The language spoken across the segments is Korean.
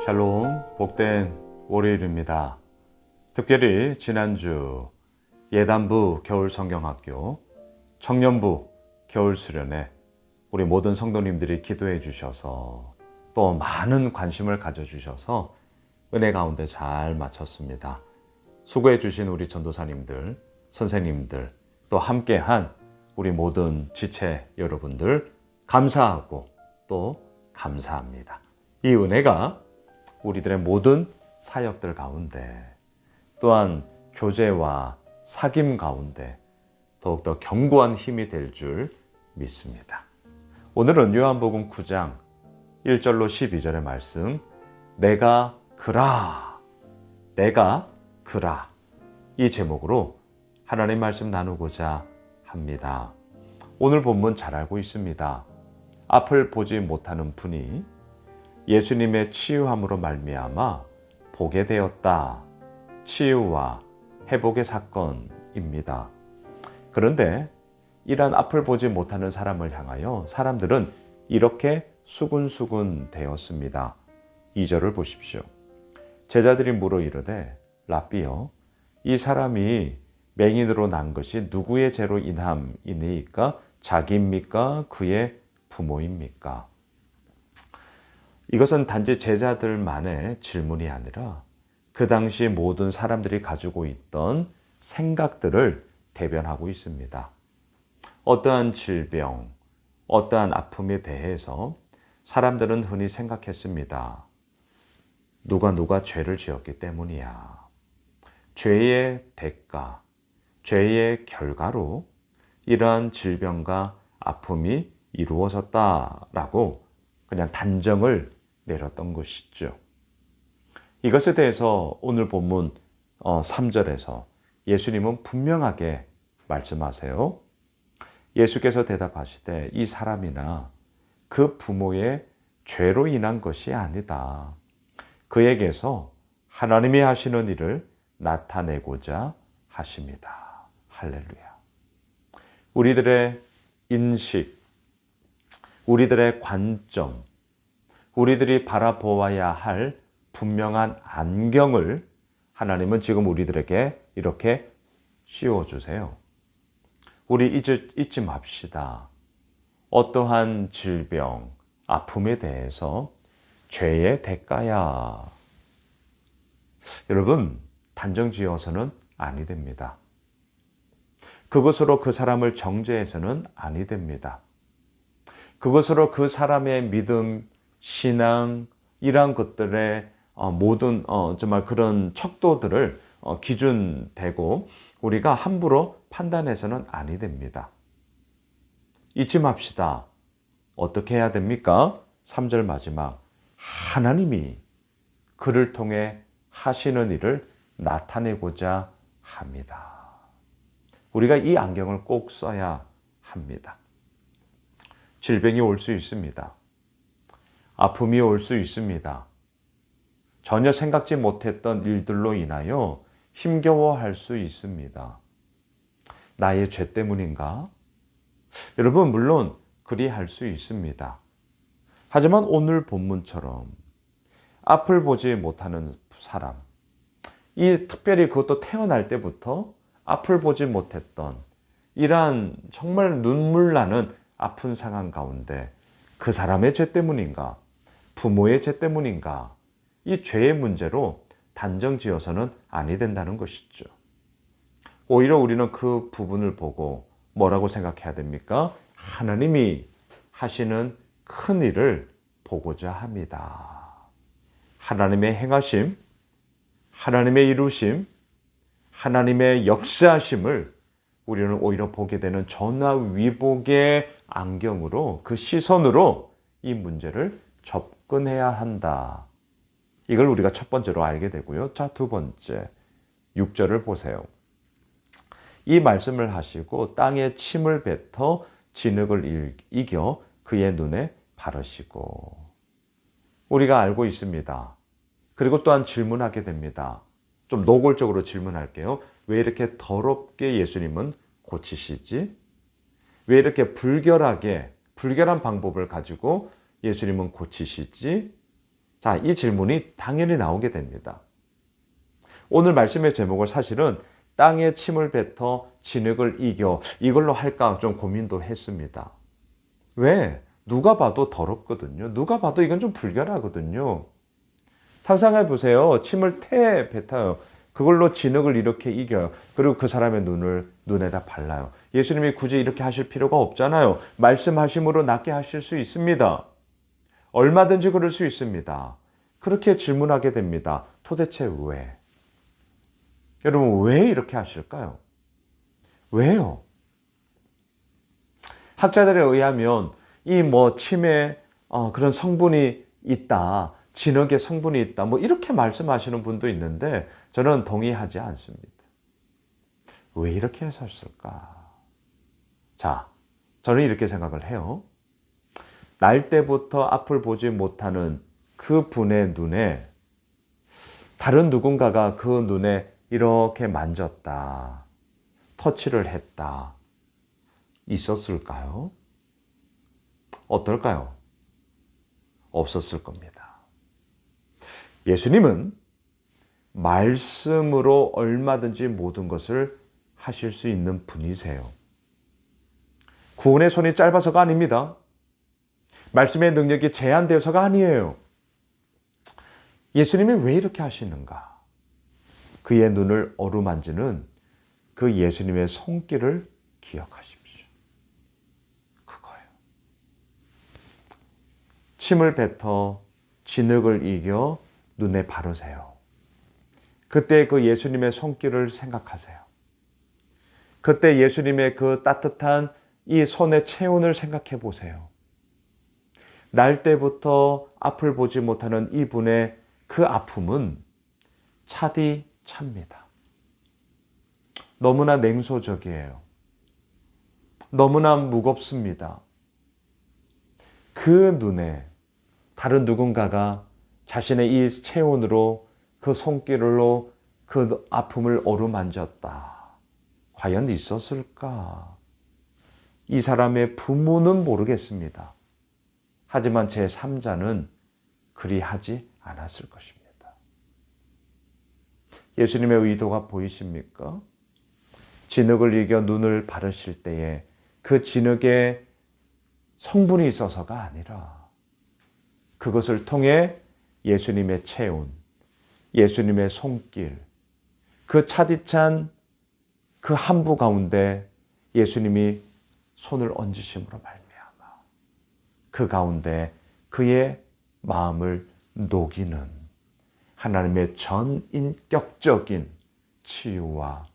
샬롬, 복된 월요일입니다. 특별히 지난주 예단부 겨울성경학교, 청년부 겨울수련회 우리 모든 성도님들이 기도해 주셔서 또 많은 관심을 가져주셔서 은혜 가운데 잘 마쳤습니다. 수고해 주신 우리 전도사님들, 선생님들, 또 함께한 우리 모든 지체 여러분들 감사하고 또 감사합니다. 이 은혜가 우리들의 모든 사역들 가운데 또한 교제와 사귐 가운데 더욱더 견고한 힘이 될 줄 믿습니다. 오늘은 요한복음 9장 1절로 12절의 말씀, 내가 그라 이 제목으로 하나님 말씀 나누고자 합니다. 오늘 본문 잘 알고 있습니다. 앞을 보지 못하는 분이 예수님의 치유함으로 말미암아 보게 되었다. 치유와 회복의 사건입니다. 그런데 이러한 앞을 보지 못하는 사람을 향하여 사람들은 이렇게 수군수군 되었습니다. 2절을 보십시오. 제자들이 물어 이르되 랍비여, 이 사람이 맹인으로 난 것이 누구의 죄로 인함이니이까? 자기입니까? 그의 부모입니까? 이것은 단지 제자들만의 질문이 아니라 그 당시 모든 사람들이 가지고 있던 생각들을 대변하고 있습니다. 어떠한 질병, 어떠한 아픔에 대해서 사람들은 흔히 생각했습니다. 누가 죄를 지었기 때문이야. 죄의 대가, 죄의 결과로 이러한 질병과 아픔이 이루어졌다라고 그냥 단정을 내렸던 것이죠. 이것에 대해서 오늘 본문 3절에서 예수님은 분명하게 말씀하세요. 예수께서 대답하시되 이 사람이나 그 부모의 죄로 인한 것이 아니다. 그에게서 하나님이 하시는 일을 나타내고자 하십니다. 할렐루야. 우리들의 인식, 우리들의 관점, 우리들이 바라보아야 할 분명한 안경을 하나님은 지금 우리들에게 이렇게 씌워주세요. 우리 잊지 맙시다. 어떠한 질병, 아픔에 대해서 죄의 대가야. 여러분, 단정 지어서는 아니 됩니다. 그것으로 그 사람을 정죄해서는 아니 됩니다. 그것으로 그 사람의 믿음, 신앙, 이러한 것들의 모든 정말 그런 척도들을 기준되고 우리가 함부로 판단해서는 아니 됩니다. 잊지 맙시다. 어떻게 해야 됩니까? 3절 마지막, 하나님이 그를 통해 하시는 일을 나타내고자 합니다. 우리가 이 안경을 꼭 써야 합니다. 질병이 올 수 있습니다. 아픔이 올 수 있습니다. 전혀 생각지 못했던 일들로 인하여 힘겨워할 수 있습니다. 나의 죄 때문인가? 여러분, 물론 그리할 수 있습니다. 하지만 오늘 본문처럼 앞을 보지 못하는 사람, 이 특별히 그것도 태어날 때부터 앞을 보지 못했던 이러한 정말 눈물 나는 아픈 상황 가운데 그 사람의 죄 때문인가? 부모의 죄 때문인가? 이 죄의 문제로 단정 지어서는 아니 된다는 것이죠. 오히려 우리는 그 부분을 보고 뭐라고 생각해야 됩니까? 하나님이 하시는 큰 일을 보고자 합니다. 하나님의 행하심, 하나님의 이루심, 하나님의 역사하심을 우리는 오히려 보게 되는 전화위복의 안경으로, 그 시선으로 이 문제를 접근해야 한다. 이걸 우리가 첫 번째로 알게 되고요. 자, 두 번째, 6절을 보세요. 이 말씀을 하시고 땅에 침을 뱉어 진흙을 이겨 그의 눈에 바르시고. 우리가 알고 있습니다. 그리고 또한 질문하게 됩니다. 좀 노골적으로 질문할게요. 왜 이렇게 더럽게 예수님은 고치시지? 왜 이렇게 불결한 방법을 가지고 예수님은 고치시지? 자, 이 질문이 당연히 나오게 됩니다. 오늘 말씀의 제목을 사실은 땅에 침을 뱉어 진흙을 이겨 이걸로 할까 좀 고민도 했습니다. 왜? 누가 봐도 더럽거든요. 누가 봐도 이건 좀 불결하거든요. 상상해 보세요. 침을 태에 뱉어요. 그걸로 진흙을 이렇게 이겨요. 그리고 그 사람의 눈에다 발라요. 예수님이 굳이 이렇게 하실 필요가 없잖아요. 말씀하심으로 낫게 하실 수 있습니다. 얼마든지 그럴 수 있습니다. 그렇게 질문하게 됩니다. 도대체 왜? 여러분, 왜 이렇게 하실까요? 왜요? 학자들에 의하면 이 침에 그런 성분이 있다. 진흙의 성분이 있다. 이렇게 말씀하시는 분도 있는데 저는 동의하지 않습니다. 왜 이렇게 하셨을까? 자, 저는 이렇게 생각을 해요. 날 때부터 앞을 보지 못하는 그 분의 눈에 다른 누군가가 그 눈에 이렇게 만졌다. 터치를 했다. 있었을까요? 어떨까요? 없었을 겁니다. 예수님은 말씀으로 얼마든지 모든 것을 하실 수 있는 분이세요. 구원의 손이 짧아서가 아닙니다. 말씀의 능력이 제한되어서가 아니에요. 예수님이 왜 이렇게 하시는가? 그의 눈을 어루만지는 그 예수님의 손길을 기억하십시오. 그거예요. 침을 뱉어 진흙을 이겨 눈에 바르세요. 그때 그 예수님의 손길을 생각하세요. 그때 예수님의 그 따뜻한 이 손의 체온을 생각해 보세요. 날 때부터 앞을 보지 못하는 이분의 그 아픔은 차디 찹니다. 너무나 냉소적이에요. 너무나 무겁습니다. 그 눈에 다른 누군가가 자신의 이 체온으로 그 손길로 그 아픔을 어루만졌다. 과연 있었을까? 이 사람의 부모는 모르겠습니다. 하지만 제3자는 그리하지 않았을 것입니다. 예수님의 의도가 보이십니까? 진흙을 이겨 눈을 바르실 때에 그 진흙에 성분이 있어서가 아니라 그것을 통해 예수님의 체온, 예수님의 손길, 그 차디찬 그 한부 가운데 예수님이 손을 얹으심으로 말미암아 그 가운데 그의 마음을 녹이는 하나님의 전인격적인 치유와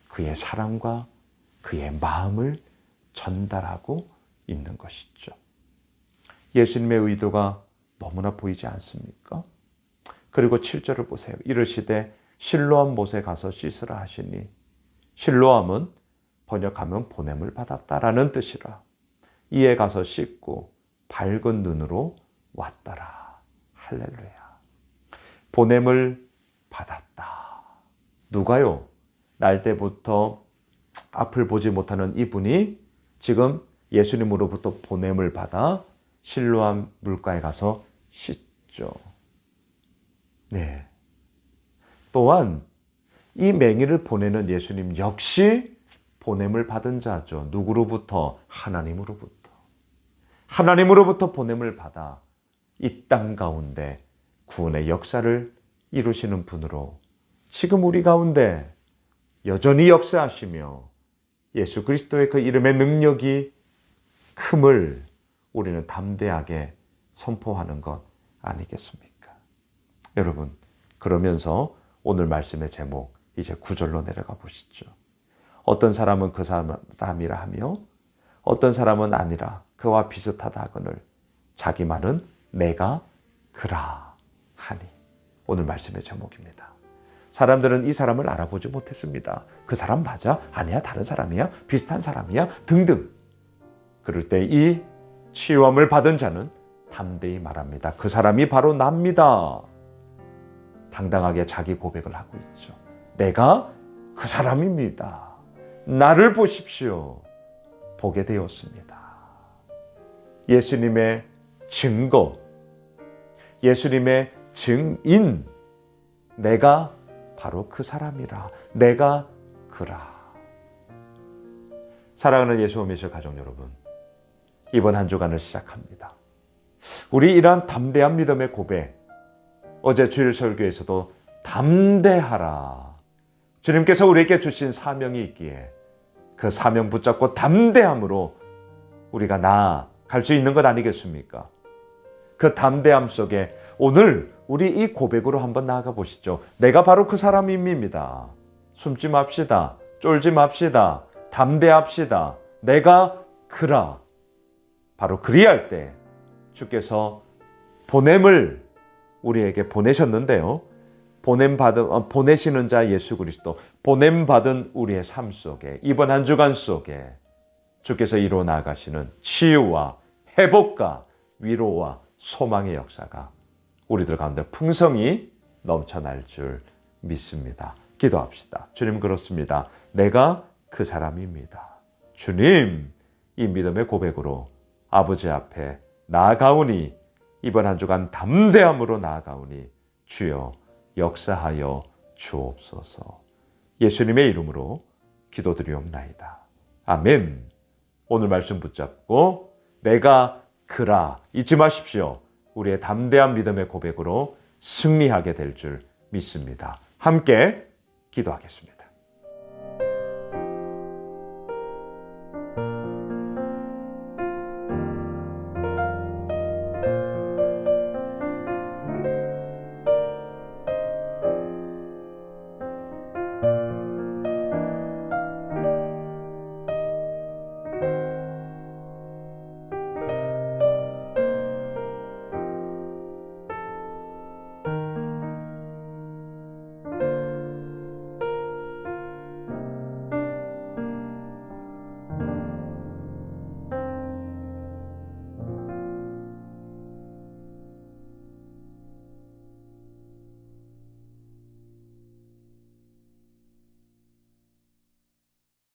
그의 사랑과 그의 마음을 전달하고 있는 것이죠. 예수님의 의도가 너무나 보이지 않습니까? 그리고 7절을 보세요. 이르시되 실로암 못에 가서 씻으라 하시니 실로암은 번역하면 보냄을 받았다라는 뜻이라. 이에 가서 씻고 밝은 눈으로 왔더라. 할렐루야. 보냄을 받았다. 누가요? 날 때부터 앞을 보지 못하는 이분이 지금 예수님으로부터 보냄을 받아 실로암 물가에 가서 씻죠. 네. 또한 이 맹인을 보내는 예수님 역시 보냄을 받은 자죠. 누구로부터? 하나님으로부터. 하나님으로부터 보냄을 받아 이 땅 가운데 구원의 역사를 이루시는 분으로 지금 우리 가운데 여전히 역사하시며 예수 그리스도의 그 이름의 능력이 큼을 우리는 담대하게 선포하는 것 아니겠습니까? 여러분, 그러면서 오늘 말씀의 제목 이제 9절로 내려가 보시죠. 어떤 사람은 그 사람이라 하며 어떤 사람은 아니라 그와 비슷하다 하거늘 자기 말은 내가 그라 하니. 오늘 말씀의 제목입니다. 사람들은 이 사람을 알아보지 못했습니다. 그 사람 맞아? 아니야? 다른 사람이야? 비슷한 사람이야? 등등. 그럴 때 이 치유함을 받은 자는 담대히 말합니다. 그 사람이 바로 납니다. 당당하게 자기 고백을 하고 있죠. 내가 그 사람입니다. 나를 보십시오. 보게 되었습니다. 예수님의 증거, 예수님의 증인, 내가 바로 그 사람이라, 내가 그라. 사랑하는 예수 오미실 가족 여러분, 이번 한 주간을 시작합니다. 우리 이러한 담대한 믿음의 고백, 어제 주일 설교에서도 담대하라, 주님께서 우리에게 주신 사명이 있기에 그 사명 붙잡고 담대함으로 우리가 나아갈 수 있는 것 아니겠습니까? 그 담대함 속에 오늘 우리 이 고백으로 한번 나아가 보시죠. 내가 바로 그 사람입니다. 숨지 맙시다. 쫄지 맙시다. 담대합시다. 내가 그라. 바로 그리할 때 주께서 보냄을 우리에게 보내셨는데요. 보내시는 자 예수 그리스도, 보냄받은 우리의 삶 속에, 이번 한 주간 속에 주께서 이루어 나가시는 치유와 회복과 위로와 소망의 역사가 우리들 가운데 풍성히 넘쳐날 줄 믿습니다. 기도합시다. 주님, 그렇습니다. 내가 그 사람입니다. 주님, 이 믿음의 고백으로 아버지 앞에 나아가오니, 이번 한 주간 담대함으로 나아가오니 주여 역사하여 주옵소서. 예수님의 이름으로 기도드리옵나이다. 아멘. 오늘 말씀 붙잡고 내가 그라 잊지 마십시오. 우리의 담대한 믿음의 고백으로 승리하게 될 줄 믿습니다. 함께 기도하겠습니다.